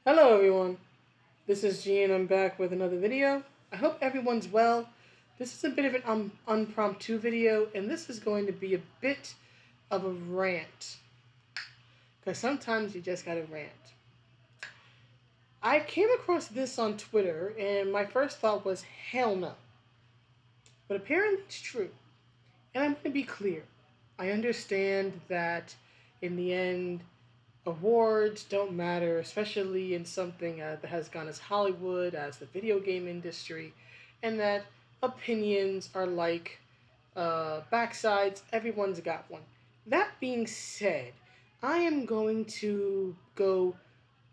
Hello everyone, this is G and I'm back with another video. I hope everyone's well. This is a bit of an impromptu video and this is going to be a bit of a rant. Because sometimes you just gotta rant. I came across this on Twitter and my first thought was hell no. But apparently it's true. And I'm going to be clear. I understand that in the end awards don't matter, especially in something that has gone as Hollywood as the video game industry, and that opinions are like backsides. Everyone's got one. That being said, I am going to go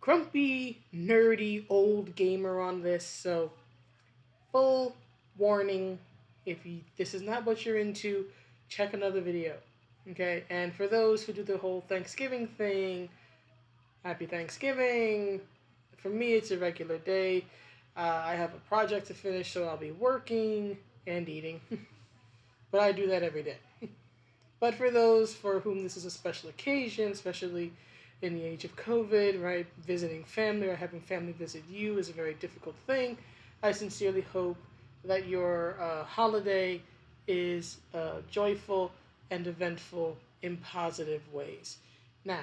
grumpy, nerdy, old gamer on this, so full warning, this is not what you're into, check another video. Okay, and for those who do the whole Thanksgiving thing, Happy Thanksgiving. For me, it's a regular day. I have a project to finish, so I'll be working and eating. But I do that every day. But for those for whom this is a special occasion, especially in the age of COVID, right? Visiting family or having family visit you is a very difficult thing. I sincerely hope that your holiday is joyful and eventful in positive ways. Now,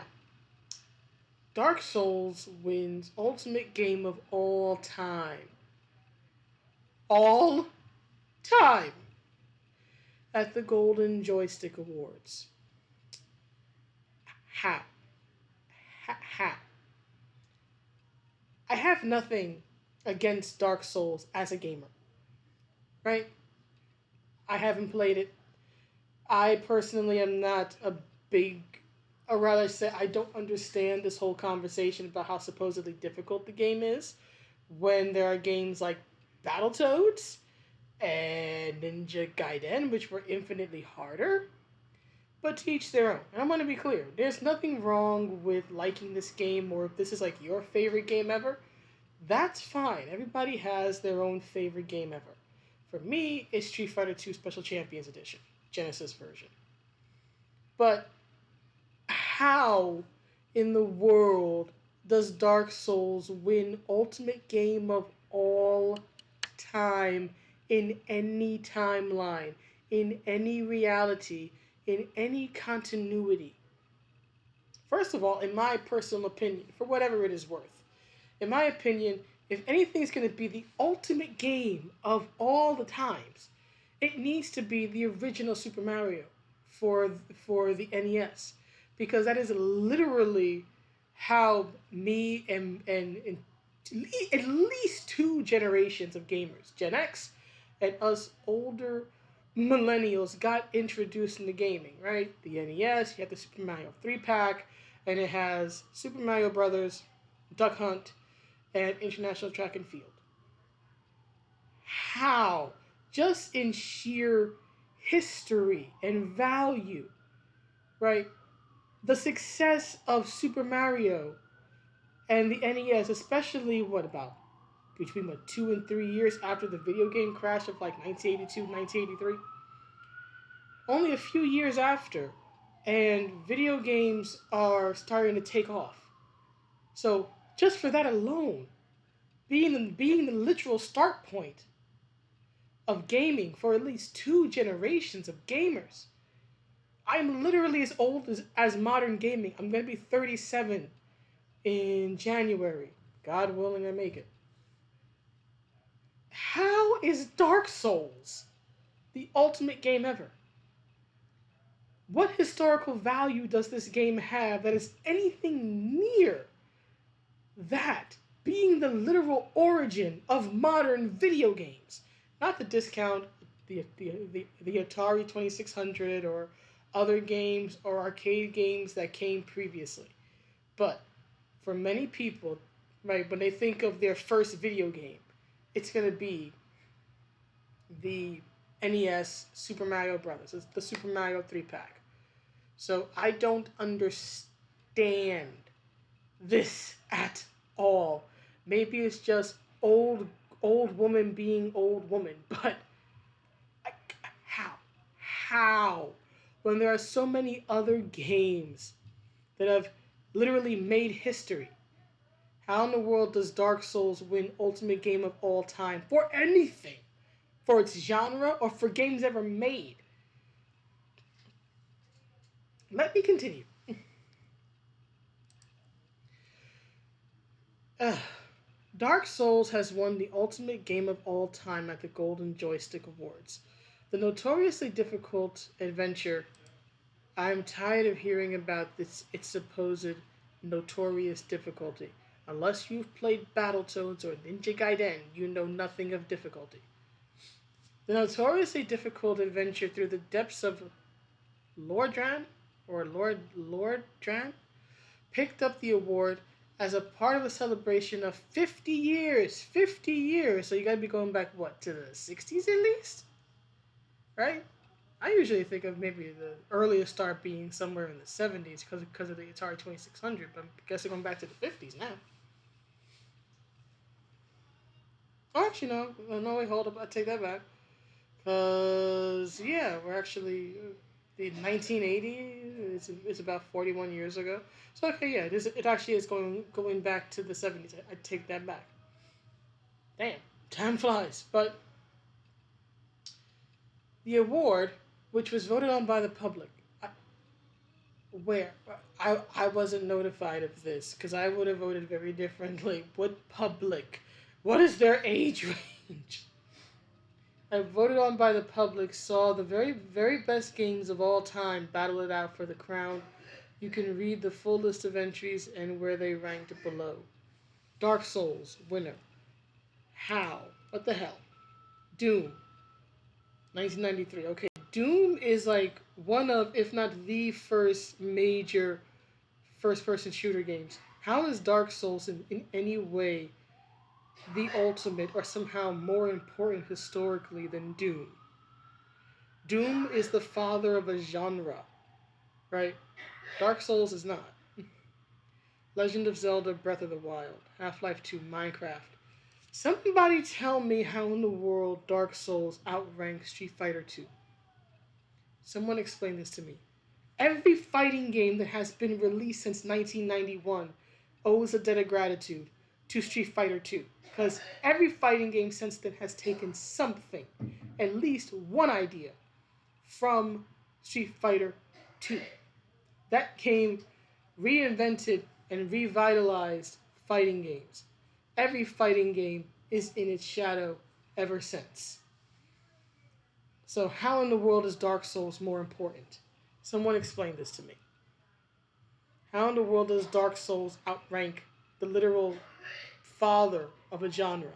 Dark Souls wins Ultimate Game of all time. All time! At the Golden Joystick Awards. How? How? I have nothing against Dark Souls as a gamer. Right? I haven't played it. I personally am not a big, or rather say, I don't understand this whole conversation about how supposedly difficult the game is when there are games like Battletoads and Ninja Gaiden, which were infinitely harder. But to each their own. And I want to be clear, there's nothing wrong with liking this game, or if this is like your favorite game ever, that's fine. Everybody has their own favorite game ever. For me, it's Street Fighter 2 Special Champions Edition, Genesis version. But how in the world does Dark Souls win Ultimate Game of all time in any timeline, in any reality, in any continuity? First of all, in my personal opinion, for whatever it is worth, in my opinion, if anything's going to be the ultimate game of all the times, it needs to be the original Super Mario for the NES, because that is literally how me and at least two generations of gamers, Gen X and us older millennials, got introduced into gaming, right? The NES, you have the Super Mario 3-pack, and it has Super Mario Brothers, Duck Hunt, and International Track and Field. How? Just in sheer history and value, right? The success of Super Mario and the NES, especially what about between 2 and 3 years after the video game crash of like 1982, 1983, only a few years after, and video games are starting to take off. So just for that alone, being the literal start point of gaming for at least two generations of gamers. I'm literally as old as modern gaming. I'm going to be 37 in January. God willing, I make it. How is Dark Souls the ultimate game ever? What historical value does this game have that is anything near that being the literal origin of modern video games? Not to discount the Atari 2600 or other games or arcade games that came previously. But for many people, right, when they think of their first video game, it's going to be the NES Super Mario Brothers. It's the Super Mario 3-pack. So I don't understand this at all. Maybe it's just old woman being old woman, but how? How? When there are so many other games that have literally made history. How in the world does Dark Souls win Ultimate Game of All Time for anything? For its genre or for games ever made? Let me continue. Dark Souls has won the Ultimate Game of All Time at the Golden Joystick Awards. The notoriously difficult adventure. I'm tired of hearing about its supposed notorious difficulty. Unless you've played Battletoads or Ninja Gaiden, you know nothing of difficulty. The notoriously difficult adventure through the depths of Lordran or Lord Dran picked up the award as a part of a celebration of 50 years. 50 years. So you got to be going back what, to the 60s at least? Right? I usually think of maybe the earliest start being somewhere in the 70s because of the Atari 2600, but I guess they're going back to the 50s now. Oh, actually, no. No, wait, hold up. I take that back. Because, yeah, we're actually. The 1980, it's about 41 years ago. So, okay, yeah, it actually is going back to the 70s. I take that back. Damn. Time flies. But the award, which was voted on by the public, where I wasn't notified of this because I would have voted very differently. What public? What is their age range? I voted on by the public saw the very best games of all time battle it out for the crown. You can read the full list of entries and where they ranked below. Dark Souls winner. How? What the hell? Doom 1993. Okay, Doom is like one of, if not the first major first person shooter games. How is Dark Souls in any way the ultimate or somehow more important historically than Doom? Doom is the father of a genre, right? Dark Souls is not. Legend of Zelda Breath of the Wild, Half-Life 2, Minecraft. Somebody tell me how in the world Dark Souls outranks Street Fighter 2. Someone explain this to me. Every fighting game that has been released since 1991 owes a debt of gratitude to Street Fighter 2. Because every fighting game since then has taken something, at least one idea, from Street Fighter 2. That game reinvented and revitalized fighting games. Every fighting game is in its shadow ever since. So, how in the world is Dark Souls more important? Someone explain this to me. How in the world does Dark Souls outrank the literal father of a genre,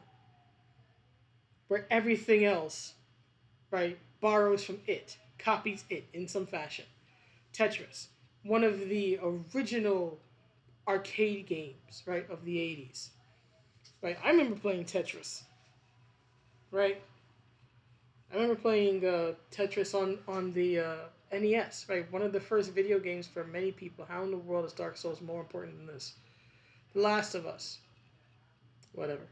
where everything else, right, borrows from it, copies it in some fashion? Tetris, one of the original arcade games, right, of the 80s. Right, I remember playing Tetris. Right, I remember playing Tetris on the NES. Right, one of the first video games for many people. How in the world is Dark Souls more important than this? The Last of Us. Whatever.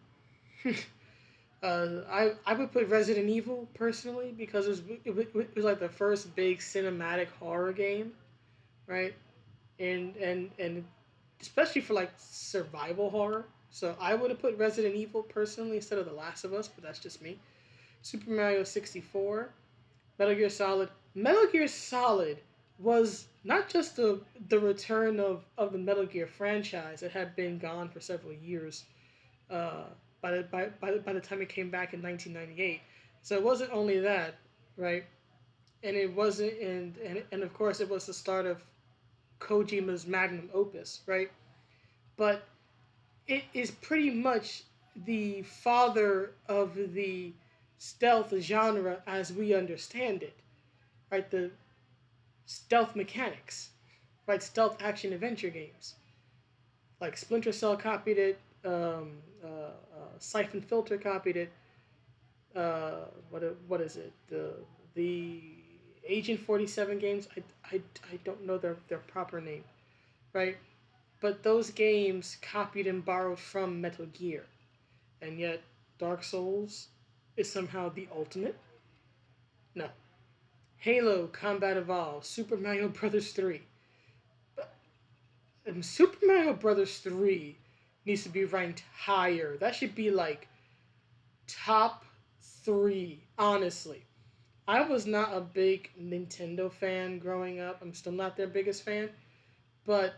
I would put Resident Evil personally because it was like the first big cinematic horror game, right? And especially for like survival horror. So I would have put Resident Evil personally instead of The Last of Us, but that's just me. Super Mario 64, Metal Gear Solid. Metal Gear Solid was not just the return of the Metal Gear franchise. It had been gone for several years uh, by the time it came back in 1998. So it wasn't only that, right? And it wasn't, and of course it was the start of Kojima's magnum opus, right? But it is pretty much the father of the stealth genre as we understand it, right? The stealth mechanics, right? Stealth action adventure games. Like Splinter Cell copied it, Siphon Filter copied it. What is it? The Agent 47 games. I don't know their proper name, right? But those games copied and borrowed from Metal Gear. And yet, Dark Souls is somehow the ultimate? No. Halo Combat Evolved, Super Mario Bros. 3. Super Mario Bros. 3 needs to be ranked higher. That should be like top three, honestly. I was not a big Nintendo fan growing up. I'm still not their biggest fan, but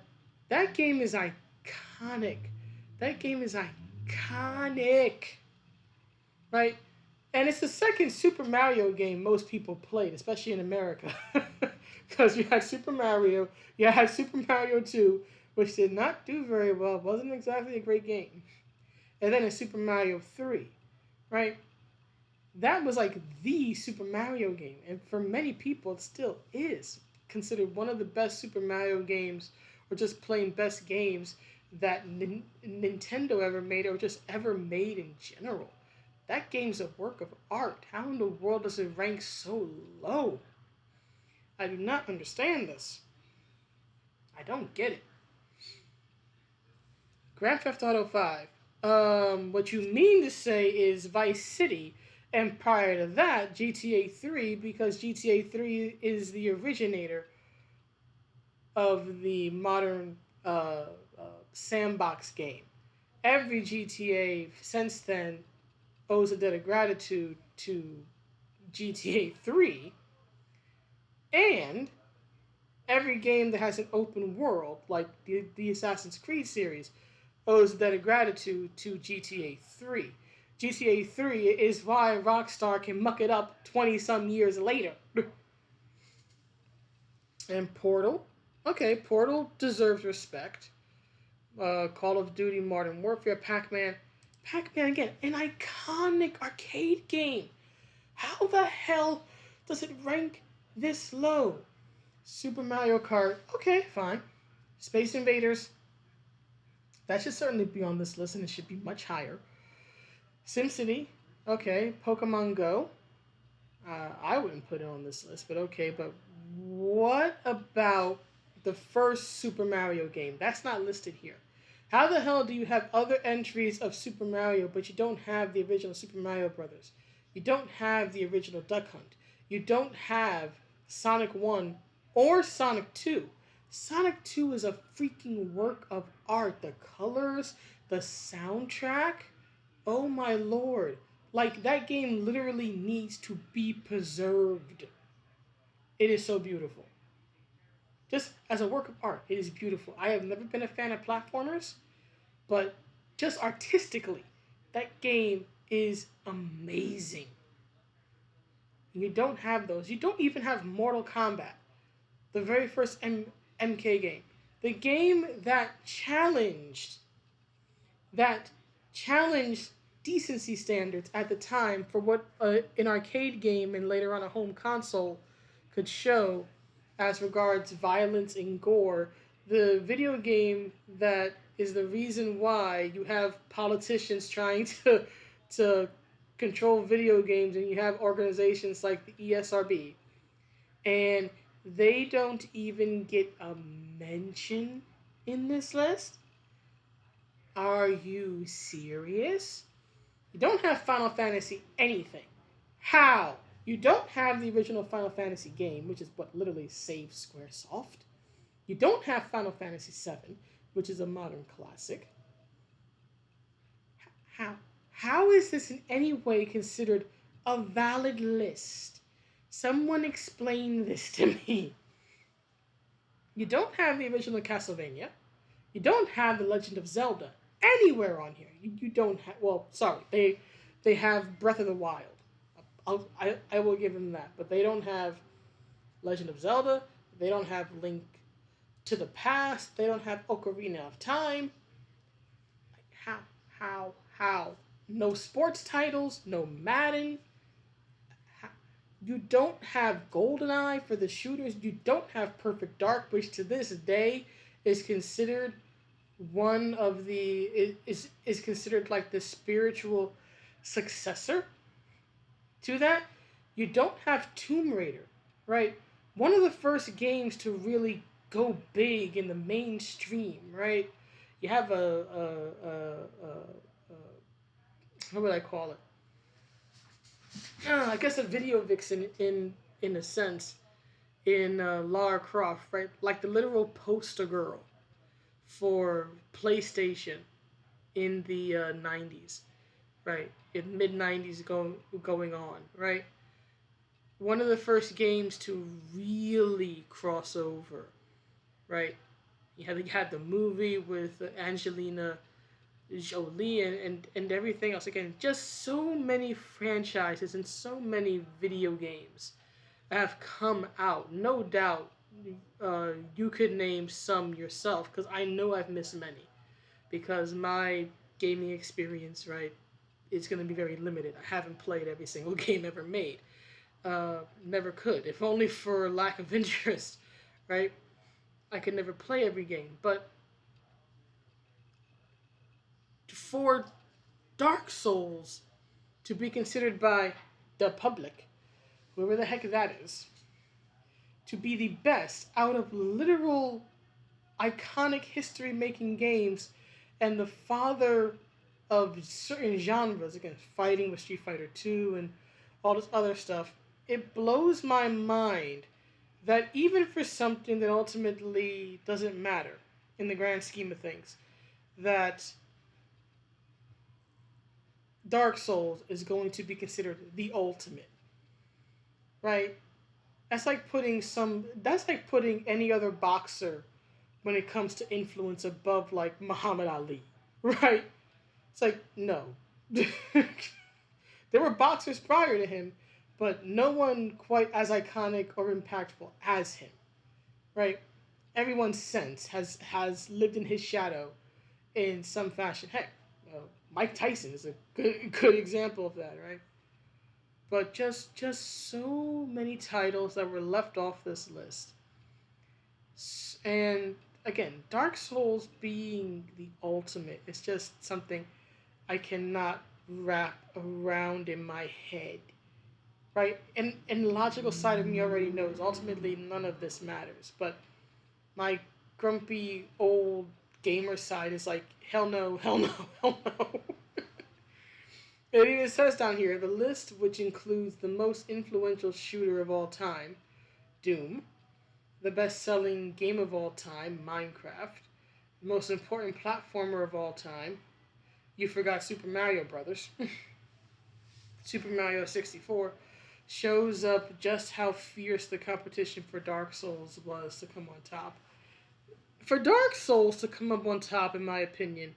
that game is iconic. That game is iconic, right? And it's the second Super Mario game most people played, especially in America. Because you had Super Mario, you had Super Mario 2, which did not do very well, wasn't exactly a great game. And then a Super Mario 3, right? That was like the Super Mario game. And for many people, it still is considered one of the best Super Mario games, or just plain best games that Nintendo ever made, or just ever made in general. That game's a work of art. How in the world does it rank so low? I do not understand this. I don't get it. Grand Theft Auto 5. What you mean to say is Vice City, and prior to that, GTA 3, because GTA 3 is the originator of the modern uh, uh, sandbox game. Every GTA since then owes a debt of gratitude to GTA 3, and every game that has an open world, like the Assassin's Creed series, owes a debt of gratitude to GTA 3. GTA 3 is why Rockstar can muck it up 20 some years later. And Portal, okay, Portal deserves respect. Call of Duty Modern Warfare, Pac Man. Pac Man again, an iconic arcade game. How the hell does it rank this low? Super Mario Kart, okay, fine. Space Invaders, that should certainly be on this list and it should be much higher. SimCity, okay. Pokemon Go, I wouldn't put it on this list, but okay. But what about the first Super Mario game? That's not listed here. How the hell do you have other entries of Super Mario, but you don't have the original Super Mario Brothers? You don't have the original Duck Hunt. You don't have Sonic 1 or Sonic 2. Sonic 2 is a freaking work of art. The colors, the soundtrack, oh my lord. Like, that game literally needs to be preserved. It is so beautiful. Just as a work of art, it is beautiful. I have never been a fan of platformers, but just artistically, that game is amazing. You don't have those. You don't even have Mortal Kombat, the very first MK game. The game that challenged decency standards at the time for what an arcade game and later on a home console could show as regards violence and gore. The video game that is the reason why you have politicians trying to control video games, and you have organizations like the ESRB, and they don't even get a mention in this list. Are you serious? You don't have Final Fantasy anything. How? You don't have the original Final Fantasy game, which is what literally saved Squaresoft. You don't have Final Fantasy VII, which is a modern classic. How? How is this in any way considered a valid list? Someone explain this to me. You don't have the original Castlevania. You don't have the Legend of Zelda anywhere on here. You don't have. Well, sorry, they have Breath of the Wild. I will give them that, but they don't have Legend of Zelda. They don't have Link to the Past. They don't have Ocarina of Time. How? How? No sports titles. No Madden. How? You don't have GoldenEye for the shooters. You don't have Perfect Dark, which to this day is considered one of the is considered like the spiritual successor to that. You don't have Tomb Raider, right? One of the first games to really go big in the mainstream, right? You have a what would I call it? I guess a video vixen in a sense in Lara Croft, right? Like the literal poster girl for PlayStation in the 90s, right? In mid 90s going on, right? One of the first games to really cross over, right? You had the movie with Angelina Jolie and everything else. Again, just so many franchises and so many video games have come out. No doubt, you could name some yourself because I know I've missed many. Because my gaming experience, right, is going to be very limited. I haven't played every single game ever made. Never could, if only for lack of interest, right? I could never play every game. But for Dark Souls to be considered by the public, whoever the heck that is, to be the best out of literal iconic history making games and the father of certain genres, again, fighting with Street Fighter 2 and all this other stuff, it blows my mind that even for something that ultimately doesn't matter in the grand scheme of things, that Dark Souls is going to be considered the ultimate, right? That's like putting any other boxer when it comes to influence above like Muhammad Ali, right? It's like no. There were boxers prior to him, but no one quite as iconic or impactful as him, right? Everyone since has lived in his shadow in some fashion. Heck, Mike Tyson is a good example of that, right? But just so many titles that were left off this list, and again, Dark Souls being the ultimate is just something I cannot wrap around in my head, right? And the logical side of me already knows ultimately none of this matters, but my grumpy old gamer side is like hell no, hell no, hell no. It even says down here the list, which includes the most influential shooter of all time, Doom, the best-selling game of all time, Minecraft, the most important platformer of all time. You forgot Super Mario Brothers. Super Mario 64 shows up just how fierce the competition for Dark Souls was to come on top. For Dark Souls to come up on top, in my opinion,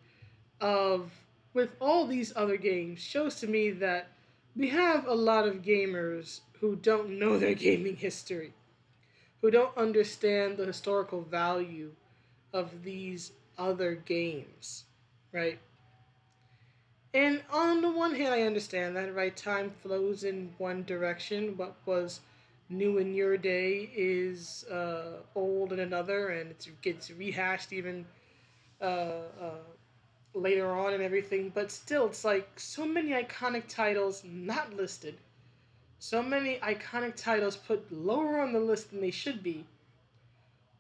of with all these other games, shows to me that we have a lot of gamers who don't know their gaming history, who don't understand the historical value of these other games, right? And on the one hand, I understand that, right? Time flows in one direction. What was new in your day is old in another, and it gets rehashed even uh, later on and everything. But still, it's like so many iconic titles not listed, so many iconic titles put lower on the list than they should be,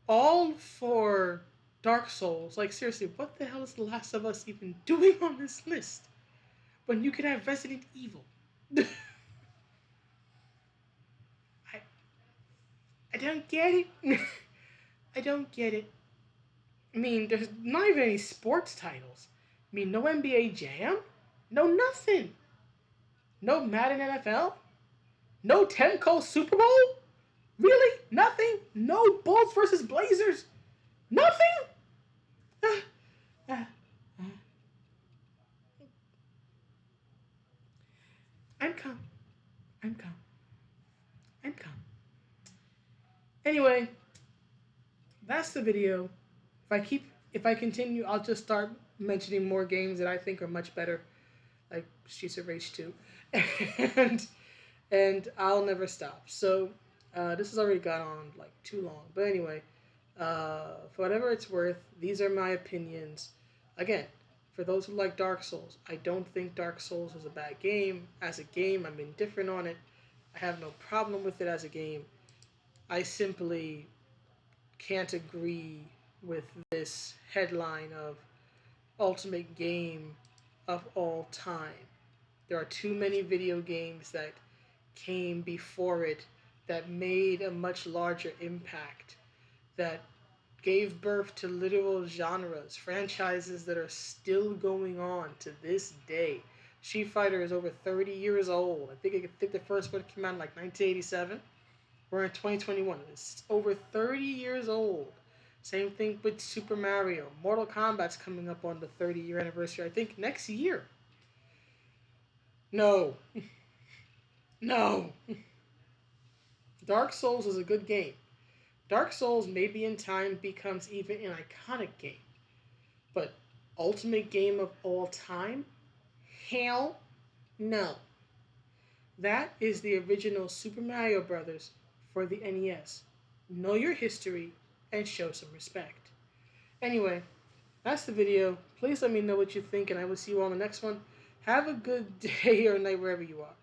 all for Dark Souls. Like, seriously, what the hell is The Last of Us even doing on this list? When you could have Resident Evil. I I don't get it. I don't get it. I mean, there's not even any sports titles. I mean, no NBA Jam, no nothing. No Madden NFL, no Temco Super Bowl. Really, nothing. No Bulls versus Blazers. Nothing. Uh, uh, uh. I'm calm. I'm calm. I'm calm. Anyway, that's the video. If I continue, I'll just start mentioning more games that I think are much better, like Streets of Rage 2, and I'll never stop. So this has already gone on like too long. But anyway, for whatever it's worth, these are my opinions. Again, for those who like Dark Souls, I don't think Dark Souls is a bad game. As a game, I'm indifferent on it. I have no problem with it as a game. I simply can't agree with this headline of ultimate game of all time. There are too many video games that came before it that made a much larger impact, that gave birth to literal genres, franchises that are still going on to this day. Street Fighter is over 30 years old. I think the first one came out in like 1987. We're in 2021. It's over 30 years old. Same thing with Super Mario. Mortal Kombat's coming up on the 30-year anniversary, I think, next year. No. No. Dark Souls is a good game. Dark Souls maybe in time becomes even an iconic game. But ultimate game of all time? Hell no. That is the original Super Mario Brothers for the NES. Know your history and show some respect. Anyway, that's the video. Please let me know what you think, and I will see you on the next one. Have a good day or night wherever you are.